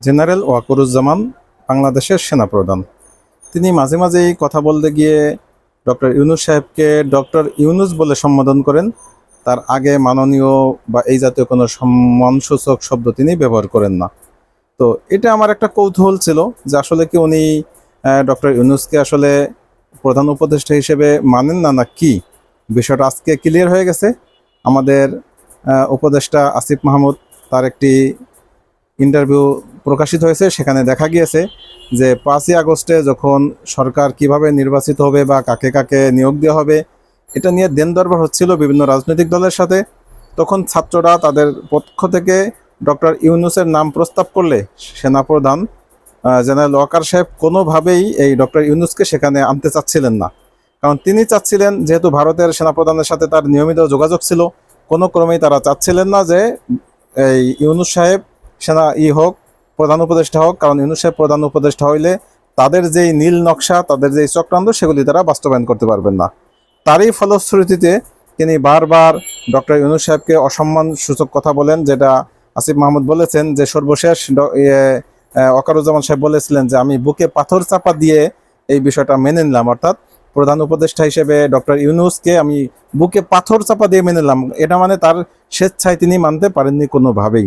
General Wakeruzzaman বাংলাদেশের সেনাপ্রধান। তিনি মাঝে মাঝেই কথা বলতে গিয়ে ডক্টর ইউনূস সাহেবকে ডক্টর ইউনূস বলে সম্বোধন করেন। তার আগে মাননীয় বা এই জাতীয় কোনো সম্মানসূচক শব্দ তিনি ব্যবহার করেন না। তো এটা আমার একটা কৌতূহল ছিল যে আসলে কি উনি ডক্টর ইউনূসকে আসলে প্রধান উপদেষ্টা হিসেবে মানেন না কি। বিষয়টা আজকে ক্লিয়ার হয়ে গেছে। আমাদের উপদেষ্টা আসিফ মাহমুদ, তার একটি ইন্টারভিউ প্রকাশিত হয়েছে, সেখানে দেখা গিয়েছে যে 5ই আগস্টে যখন সরকার কিভাবে নির্বাচিত হবে বা কাকে কাকে নিয়োগ দেওয়া হবে এটা নিয়ে দেন দরবার হচ্ছিল বিভিন্ন রাজনৈতিক দলের সাথে। তখন ছাত্ররা তাদের পক্ষ থেকে ডক্টর ইউনূসের নাম প্রস্তাব করলে সেনাপ্রধান জেনারেল ওয়াকার সাহেব কোনোভাবেই এই ডক্টর ইউনূসকে সেখানে আনতে চাচ্ছিলেন না। কারণ তিনি চাচ্ছিলেন, যেহেতু ভারতের সেনাপ্রধানের সাথে তার নিয়মিত যোগাযোগ ছিল, কোনো ক্রমেই তারা চাচ্ছিলেন না যে এই ইউনূস সাহেব হোক, প্রধান উপদেষ্টা হোক। কারণ ইউনূস সাহেব প্রধান উপদেষ্টা হইলে তাদের যেই নীল নকশা, তাদের যেই চক্রান্ত, সেগুলি তারা বাস্তবায়ন করতে পারবেন না। তারই ফলশ্রুতিতে তিনি বারবার ডক্টর ইউনূস সাহেবকে অসম্মান সূচক কথা বলেন, যেটা আসিফ মাহমুদ বলেছেন যে সর্বশেষ ওয়াকারুজ্জামান সাহেব বলেছিলেন যে আমি বুকে পাথর চাপা দিয়ে এই বিষয়টা মেনে নিলাম, অর্থাৎ প্রধান উপদেষ্টা হিসেবে ডক্টর ইউনূসকে আমি বুকে পাথর চাপা দিয়ে মেনে নিলাম। এটা মানে তার স্বেচ্ছায় তিনি মানতে পারেননি কোনোভাবেই।